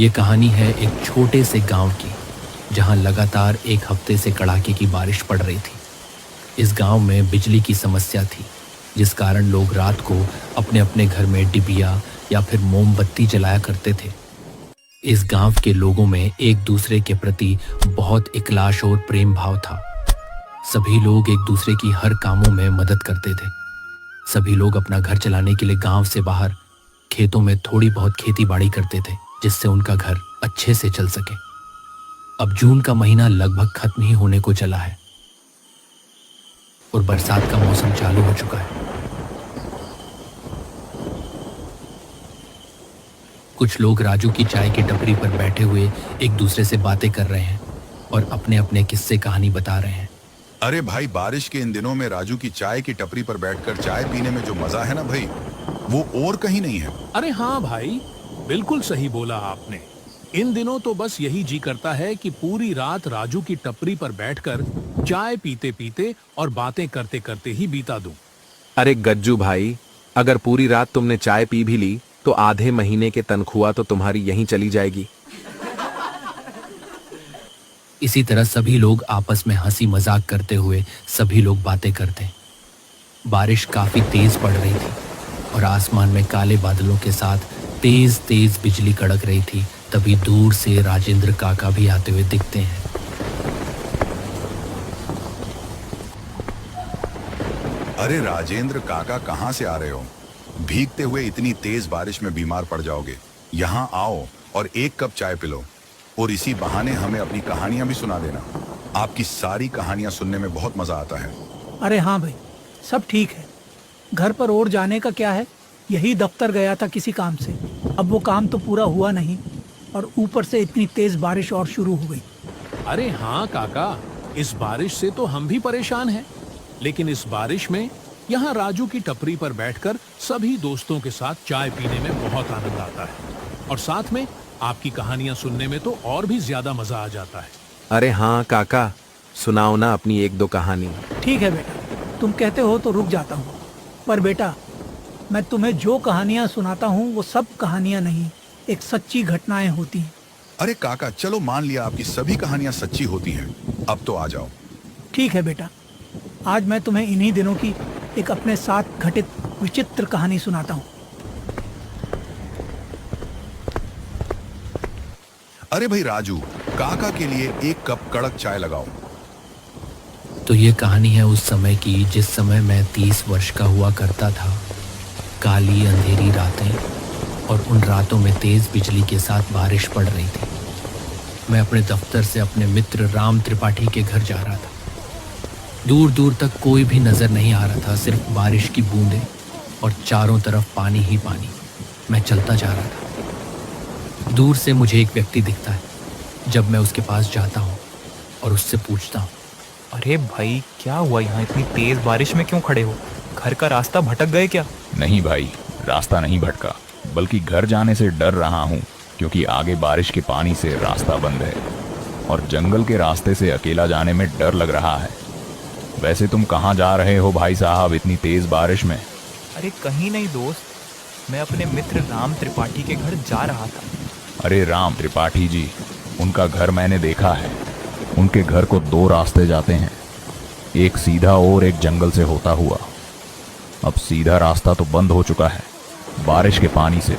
ये कहानी है एक छोटे से गांव की, जहां लगातार एक हफ्ते से कड़ाके की बारिश पड़ रही थी। इस गांव में बिजली की समस्या थी, जिस कारण लोग रात को अपने अपने घर में डिबिया या फिर मोमबत्ती जलाया करते थे। इस गांव के लोगों में एक दूसरे के प्रति बहुत इखलास और प्रेम भाव था। सभी लोग एक दूसरे की हर कामों में मदद करते थे। सभी लोग अपना घर चलाने के लिए गांव से बाहर खेतों में थोड़ी बहुत खेती बाड़ी करते थे, जिससे उनका घर अच्छे से चल सके। अब जून का महीना लगभग खत्म ही होने को चला है और बरसात का मौसम चालू हो चुका है। कुछ लोग राजू की चाय की टपरी पर बैठे हुए एक दूसरे से बातें कर रहे हैं और अपने अपने किस्से कहानी बता रहे हैं। अरे भाई, बारिश के इन दिनों में राजू की चाय की टपरी पर बैठकर चाय पीने में जो मजा है ना भाई, वो और कहीं नहीं है। अरे हाँ भाई, बिल्कुल सही बोला आपने। इन दिनों तो बस यही जी करता है कि पूरी रात राजू की टपरी पर बैठकर चाय पीते पीते और बातें करते करते ही बीता दूं। अरे गज्जू भाई, अगर पूरी रात तुमने चाय पी भी ली तो आधे महीने के तनख्वाह तो तुम्हारी यहीं चली जाएगी। इसी तरह सभी लोग आपस में हंसी मजाक करते हुए सभी लोग बातें करते। बारिश काफी तेज पड़ रही थी और आसमान में काले बादलों के साथ तेज तेज बिजली कड़क रही थी। तभी दूर से राजेंद्र काका भी आते हुए दिखते हैं। अरे राजेंद्र काका, कहाँ से आ रहे हो? भीगते हुए इतनी तेज बारिश में बीमार पड़ जाओगे। यहाँ आओ और एक कप चाय पिलो, और इसी बहाने हमें अपनी कहानियां भी सुना देना। आपकी सारी कहानियां सुनने में बहुत मजा आता है। अरे हाँ भाई, सब ठीक है। घर पर और जाने का क्या है, यही दफ्तर गया था किसी काम से। अब वो काम तो पूरा हुआ नहीं और ऊपर से इतनी तेज बारिश और शुरू हो गई। अरे हाँ काका, इस बारिश से तो हम भी परेशान हैं, लेकिन इस बारिश में यहाँ राजू की टपरी पर बैठकर सभी दोस्तों के साथ चाय पीने में बहुत आनंद आता है, और साथ में आपकी कहानियां सुनने में तो और भी ज्यादा मजा आ जाता है। अरे हाँ काका, सुनाओ ना अपनी एक दो कहानी। ठीक है बेटा, तुम कहते हो तो रुक जाता हूँ। पर बेटा, मैं तुम्हें जो कहानियाँ सुनाता हूँ वो सब कहानियाँ नहीं, एक सच्ची घटनाएं होती हैं। अरे काका, चलो मान लिया आपकी सभी कहानियां सच्ची होती हैं, अब तो आ जाओ। ठीक है बेटा, आज मैं तुम्हें इन्हीं दिनों की एक अपने साथ घटित विचित्र कहानी सुनाता हूँ। अरे भाई राजू, काका के लिए एक कप कड़क चाय लगाओ। तो ये कहानी है उस समय की जिस समय मैं 30 वर्ष का हुआ करता था। काली अंधेरी रातें और उन रातों में तेज बिजली के साथ बारिश पड़ रही थी। मैं अपने दफ्तर से अपने मित्र राम त्रिपाठी के घर जा रहा था। दूर दूर तक कोई भी नजर नहीं आ रहा था, सिर्फ बारिश की बूंदें और चारों तरफ पानी ही पानी। मैं चलता जा रहा था। दूर से मुझे एक व्यक्ति दिखता है। जब मैं उसके पास जाता हूँ और उससे पूछता हूँ, अरे भाई, क्या हुआ? यहाँ इतनी तेज बारिश में क्यों खड़े हो? घर का रास्ता भटक गए क्या? नहीं भाई, रास्ता नहीं भटका, बल्कि घर जाने से डर रहा हूँ, क्योंकि आगे बारिश के पानी से रास्ता बंद है और जंगल के रास्ते से अकेला जाने में डर लग रहा है। वैसे तुम कहाँ जा रहे हो भाई साहब इतनी तेज बारिश में? अरे कहीं नहीं दोस्त, मैं अपने मित्र राम त्रिपाठी के घर जा रहा था। अरे राम त्रिपाठी जी, उनका घर मैंने देखा है। उनके घर को दो रास्ते जाते हैं, एक सीधा और एक जंगल से होता हुआ। अब सीधा रास्ता तो बंद हो चुका है बारिश के पानी से।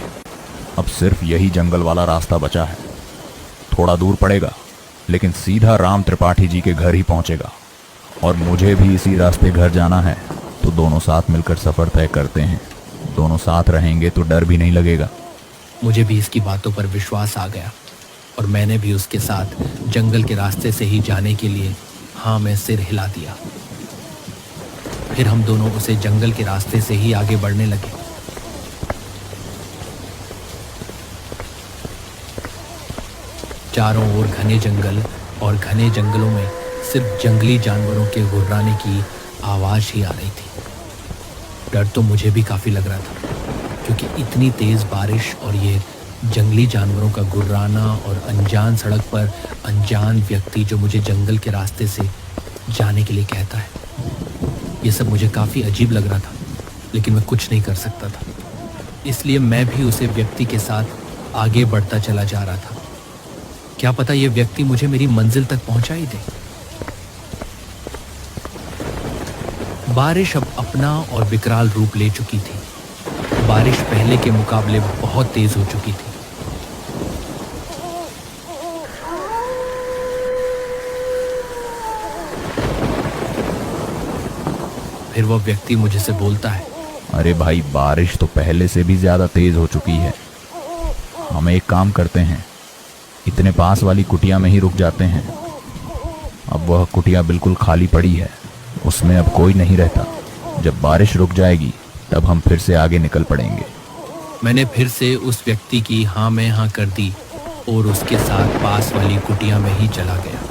अब सिर्फ यही जंगल वाला रास्ता बचा है। थोड़ा दूर पड़ेगा, लेकिन सीधा राम त्रिपाठी जी के घर ही पहुंचेगा। और मुझे भी इसी रास्ते घर जाना है, तो दोनों साथ मिलकर सफ़र तय करते हैं। दोनों साथ रहेंगे तो डर भी नहीं लगेगा। मुझे भी इसकी बातों पर विश्वास आ गया और मैंने भी उसके साथ जंगल के रास्ते से ही जाने के लिए हाँ में सिर हिला दिया। फिर हम दोनों उसे जंगल के रास्ते से ही आगे बढ़ने लगे। चारों ओर घने जंगल और घने जंगलों में सिर्फ जंगली जानवरों के गुर्राने की आवाज ही आ रही थी। डर तो मुझे भी काफी लग रहा था, क्योंकि इतनी तेज बारिश और ये जंगली जानवरों का गुर्राना और अनजान सड़क पर अनजान व्यक्ति जो मुझे जंगल के रास्ते से जाने के लिए कहता है, ये सब मुझे काफ़ी अजीब लग रहा था। लेकिन मैं कुछ नहीं कर सकता था, इसलिए मैं भी उसे व्यक्ति के साथ आगे बढ़ता चला जा रहा था। क्या पता यह व्यक्ति मुझे मेरी मंजिल तक पहुंचा ही दे। बारिश अब अपना और विकराल रूप ले चुकी थी। बारिश पहले के मुकाबले बहुत तेज हो चुकी थी। फिर वह व्यक्ति मुझे से बोलता है, अरे भाई, बारिश तो पहले से भी ज्यादा तेज हो चुकी है। हम एक काम करते हैं, इतने पास वाली कुटिया में ही रुक जाते हैं। अब वह कुटिया बिल्कुल खाली पड़ी है, उसमें अब कोई नहीं रहता। जब बारिश रुक जाएगी तब हम फिर से आगे निकल पड़ेंगे। मैंने फिर से उस व्यक्ति की हाँ में हाँ कर दी और उसके साथ पास वाली कुटिया में ही चला गया।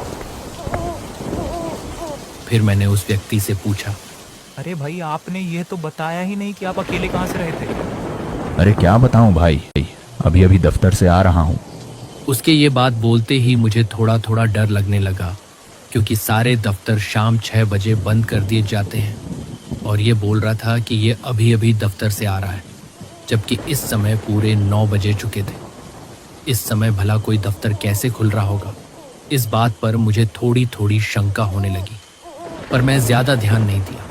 फिर मैंने उस व्यक्ति से पूछा, अरे भाई, आपने ये तो बताया ही नहीं कि आप अकेले कहाँ से रहे थे। अरे क्या बताऊं भाई, अभी अभी दफ्तर से आ रहा हूं। उसके ये बात बोलते ही मुझे थोड़ा थोड़ा डर लगने लगा, क्योंकि सारे दफ्तर शाम 6 बजे बंद कर दिए जाते हैं और ये बोल रहा था कि ये अभी अभी दफ्तर से आ रहा है, जबकि इस समय पूरे 9 बजे चुके थे। इस समय भला कोई दफ्तर कैसे खुल रहा होगा? इस बात पर मुझे थोड़ी थोड़ी शंका होने लगी, पर मैं ज़्यादा ध्यान नहीं दिया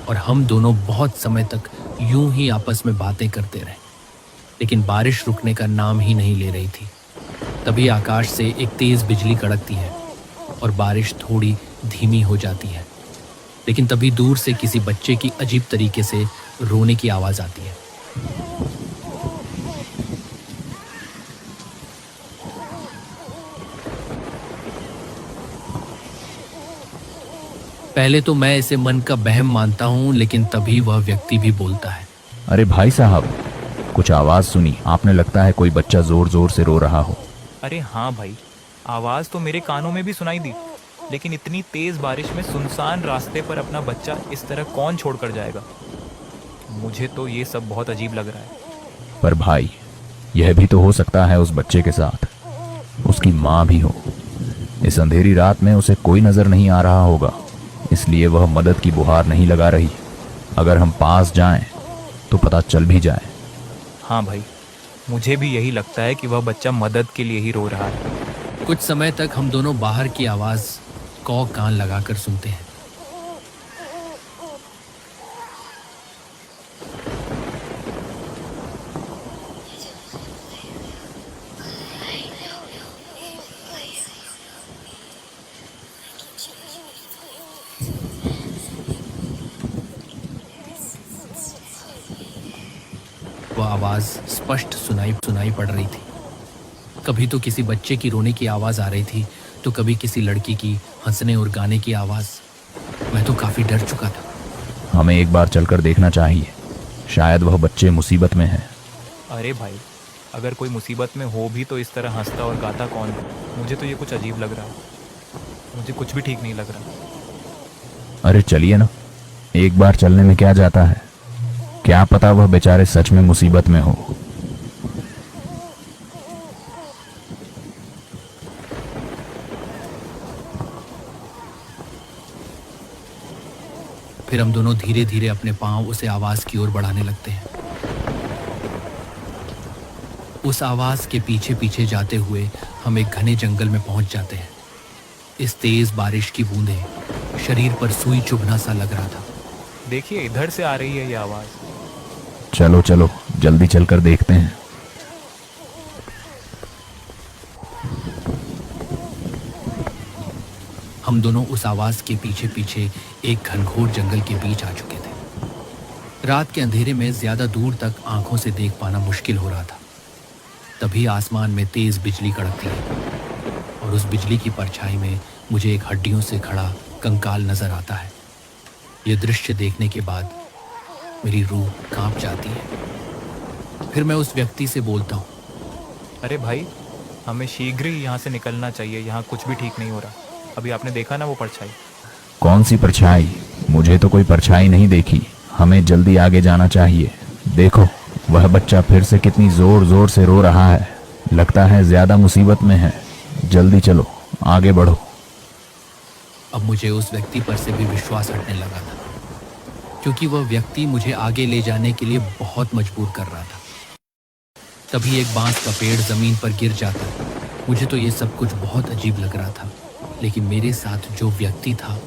और हम दोनों बहुत समय तक यूं ही आपस में बातें करते रहे। लेकिन बारिश रुकने का नाम ही नहीं ले रही थी। तभी आकाश से एक तेज बिजली कड़कती है और बारिश थोड़ी धीमी हो जाती है। लेकिन तभी दूर से किसी बच्चे की अजीब तरीके से रोने की आवाज़ आती है। पहले तो मैं इसे मन का बहम मानता हूँ, लेकिन तभी वह व्यक्ति भी बोलता है, अरे भाई साहब, कुछ आवाज सुनी आपने, लगता है कोई बच्चा जोर जोर से रो रहा हो। अरे हाँ भाई, आवाज़ तो मेरे कानों में भी सुनाई दी, लेकिन इतनी तेज़ बारिश में सुनसान रास्ते पर अपना बच्चा इस तरह कौन छोड़कर जाएगा? मुझे तो ये सब बहुत अजीब लग रहा है। पर भाई, यह भी तो हो सकता है उस बच्चे के साथ उसकी माँ भी हो। इस अंधेरी रात में उसे कोई नजर नहीं आ रहा होगा, इसलिए वह मदद की गुहार नहीं लगा रही। अगर हम पास जाएं तो पता चल भी जाए। हाँ भाई, मुझे भी यही लगता है कि वह बच्चा मदद के लिए ही रो रहा है। कुछ समय तक हम दोनों बाहर की आवाज़ कौ कान लगाकर सुनते हैं। वह आवाज़ स्पष्ट सुनाई पड़ रही थी। कभी तो किसी बच्चे की रोने की आवाज़ आ रही थी, तो कभी किसी लड़की की हंसने और गाने की आवाज़। मैं तो काफ़ी डर चुका था। हमें एक बार चलकर देखना चाहिए, शायद वह बच्चे मुसीबत में हैं। अरे भाई, अगर कोई मुसीबत में हो भी तो इस तरह हंसता और गाता कौन है? मुझे तो ये कुछ अजीब लग रहा है। मुझे कुछ भी ठीक नहीं लग रहा। अरे चलिए ना, एक बार चलने में क्या जाता है, क्या पता वह बेचारे सच में मुसीबत में हो। फिर हम दोनों धीरे धीरे अपने पांव उसे आवाज़ की ओर बढ़ाने लगते हैं। उस आवाज़ के पीछे पीछे जाते हुए हम एक घने जंगल में पहुंच जाते हैं। इस तेज बारिश की बूंदें शरीर पर सुई चुभना सा लग रहा था। देखिए, इधर से आ रही है ये आवाज़। चलो चलो, जल्दी चलकर देखते हैं। हम दोनों उस आवाज़ के पीछे पीछे एक घनघोर जंगल के बीच आ चुके थे। रात के अंधेरे में ज़्यादा दूर तक आंखों से देख पाना मुश्किल हो रहा था। तभी आसमान में तेज़ बिजली कड़कती है और उस बिजली की परछाई में मुझे एक हड्डियों से खड़ा कंकाल नज़र आता है। ये दृश्य देखने के बाद मेरी रूह कांप जाती है। फिर मैं उस व्यक्ति से बोलता हूँ, अरे भाई, हमें शीघ्र ही यहाँ से निकलना चाहिए। यहाँ कुछ भी ठीक नहीं हो रहा। अभी आपने देखा ना वो परछाई? कौन सी परछाई? मुझे तो कोई परछाई नहीं देखी। हमें जल्दी आगे जाना चाहिए। देखो, वह बच्चा फिर से कितनी जोर जोर से रो रहा है। लगता है ज्यादा मुसीबत में है। जल्दी चलो, आगे बढ़ो। अब मुझे उस व्यक्ति पर से भी विश्वास हटने लगा था, क्योंकि वह व्यक्ति मुझे आगे ले जाने के लिए बहुत मजबूर कर रहा था। तभी एक बांस का पेड़ जमीन पर गिर जाता है। मुझे तो ये सब कुछ बहुत अजीब लग रहा था, लेकिन मेरे साथ जो व्यक्ति था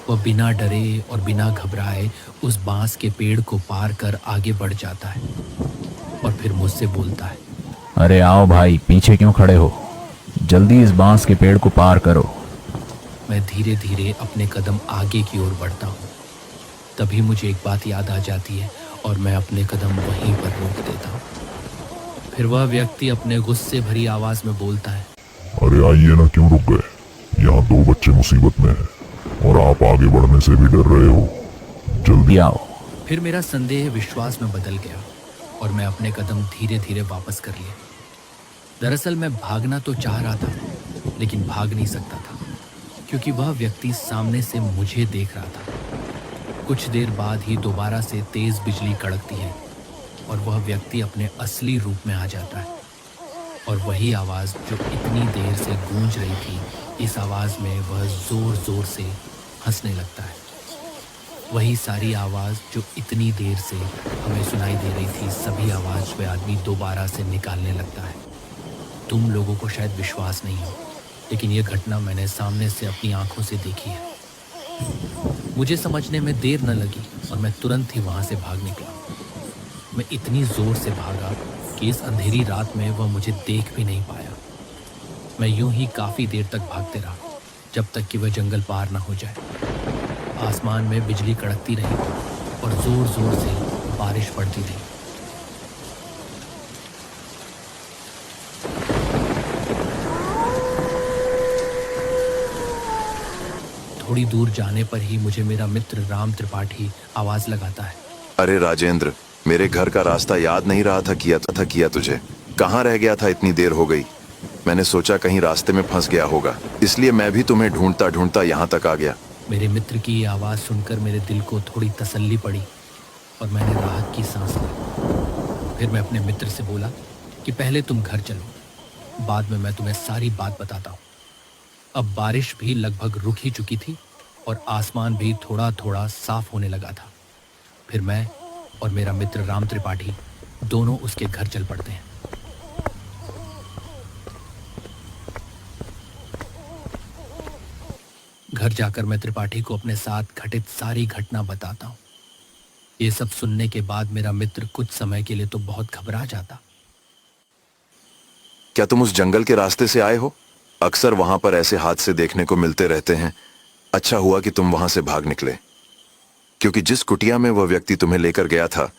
वह बिना डरे और बिना घबराए उस बांस के पेड़ को पार कर आगे बढ़ जाता है और फिर मुझसे बोलता है, अरे आओ भाई, पीछे क्यों खड़े हो? जल्दी इस बांस के पेड़ को पार करो। मैं धीरे धीरे अपने कदम आगे की ओर बढ़ता हूँ। तभी मुझे एक बात याद आ जाती है और मैं अपने कदम वहीं पर रोक देता हूँ। फिर वह व्यक्ति अपने गुस्से भरी आवाज में बोलता है, अरे आइए ना, क्यों रुक गए? यहाँ 2 बच्चे मुसीबत में हैं और आप आगे बढ़ने से भी डर रहे हो। जल्दी आओ। फिर मेरा संदेह विश्वास में बदल गया और मैं अपने कदम धीरे धीरे वापस कर लिए। दरअसल मैं भागना तो चाह रहा था, लेकिन भाग नहीं सकता था क्योंकि वह व्यक्ति सामने से मुझे देख रहा था। कुछ देर बाद ही दोबारा से तेज बिजली कड़कती है और वह व्यक्ति अपने असली रूप में आ जाता है। और वही आवाज़ जो इतनी देर से गूंज रही थी, इस आवाज़ में वह ज़ोर ज़ोर से हंसने लगता है। वही सारी आवाज़ जो इतनी देर से हमें सुनाई दे रही थी, सभी आवाज़ वह आदमी दोबारा से निकालने लगता है। तुम लोगों को शायद विश्वास नहीं हो, लेकिन यह घटना मैंने सामने से अपनी आंखों से देखी है। मुझे समझने में देर न लगी और मैं तुरंत ही वहाँ से भाग निकला। मैं इतनी ज़ोर से भागा कि इस अंधेरी रात में वह मुझे देख भी नहीं पाया। मैं यूं ही काफ़ी देर तक भागते रहा, जब तक कि वह जंगल पार न हो जाए। आसमान में बिजली कड़कती रही और ज़ोर ज़ोर से बारिश पड़ती रही। थोड़ी दूर जाने पर ही मुझे मेरा मित्र राम त्रिपाठी आवाज़ लगाता है, अरे राजेंद्र, मेरे घर का रास्ता याद नहीं रहा था किया तुझे। कहाँ रह गया था? इतनी देर हो गई। मैंने सोचा कहीं रास्ते में फंस गया होगा, इसलिए मैं भी तुम्हें ढूंढता ढूंढता यहाँ तक आ गया। मेरे मित्र की ये आवाज़ सुनकर मेरे दिल को थोड़ी तसल्ली पड़ी और मैंने राहत की सांस ली। फिर मैं अपने मित्र से बोला कि पहले तुम घर चलो, बाद में मैं तुम्हें सारी बात बताता हूँ। अब बारिश भी लगभग रुक ही चुकी थी और आसमान भी थोड़ा थोड़ा साफ होने लगा था। फिर मैं और मेरा मित्र राम त्रिपाठी दोनों उसके घर चल पड़ते हैं। घर जाकर मैं त्रिपाठी को अपने साथ घटित सारी घटना बताता हूँ। ये सब सुनने के बाद मेरा मित्र कुछ समय के लिए तो बहुत घबरा जाता। क्या तुम उस जंगल के रास्ते से आए हो? अक्सर वहां पर ऐसे हादसे देखने को मिलते रहते हैं। अच्छा हुआ कि तुम वहां से भाग निकले, क्योंकि जिस कुटिया में वह व्यक्ति तुम्हें लेकर गया था,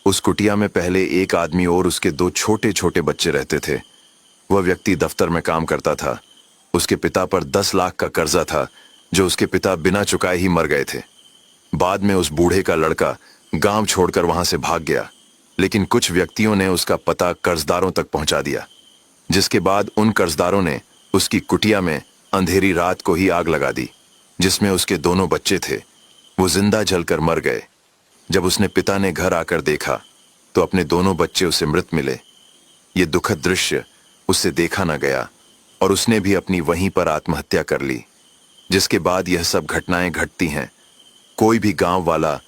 उस कुटिया में पहले एक आदमी और उसके 2 छोटे छोटे बच्चे रहते थे। वह व्यक्ति दफ्तर में काम करता था। उसके पिता पर 10 लाख का कर्जा था, जो उसके पिता बिना चुकाए ही मर गए थे। बाद में उस बूढ़े का लड़का गांव छोड़कर वहां से भाग गया, लेकिन कुछ व्यक्तियों ने उसका पता कर्जदारों तक पहुंचा दिया, जिसके बाद उन कर्जदारों ने उसकी कुटिया में अंधेरी रात को ही आग लगा दी, जिसमें उसके दोनों बच्चे थे। वो जिंदा जलकर मर गए। जब उसने पिता ने घर आकर देखा तो अपने दोनों बच्चे उसे मृत मिले। ये दुखद दृश्य उससे देखा न गया और उसने भी अपनी वहीं पर आत्महत्या कर ली। जिसके बाद यह सब घटनाएं घटती हैं। कोई भी गांव वाला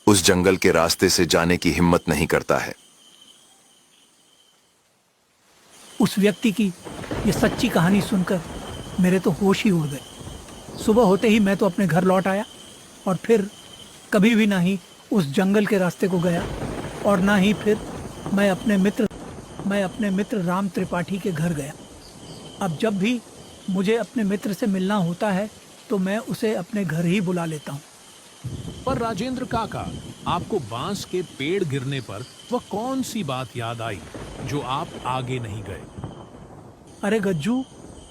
उस जंगल के रास्ते से जाने की हिम्मत नहीं करता है। उस व्यक्ति की ये सच्ची कहानी सुनकर मेरे तो होश ही उड़ गए। सुबह होते ही मैं तो अपने घर लौट आया और फिर कभी भी ना ही उस जंगल के रास्ते को गया और ना ही फिर मैं अपने मित्र राम त्रिपाठी के घर गया। अब जब भी मुझे अपने मित्र से मिलना होता है तो मैं उसे अपने घर ही बुला लेता हूँ। पर राजेंद्र काका, आपको बांस के पेड़ गिरने पर वह कौन सी बात याद आई जो आप आगे नहीं गए? अरे गज्जू,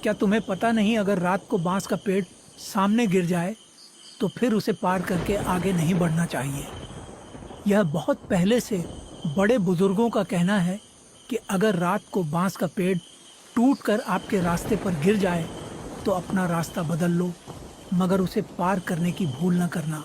क्या तुम्हें पता नहीं, अगर रात को बांस का पेड़ सामने गिर जाए तो फिर उसे पार करके आगे नहीं बढ़ना चाहिए। यह बहुत पहले से बड़े बुजुर्गों का कहना है कि अगर रात को बांस का पेड़ टूटकर आपके रास्ते पर गिर जाए तो अपना रास्ता बदल लो, मगर उसे पार करने की भूल न करना।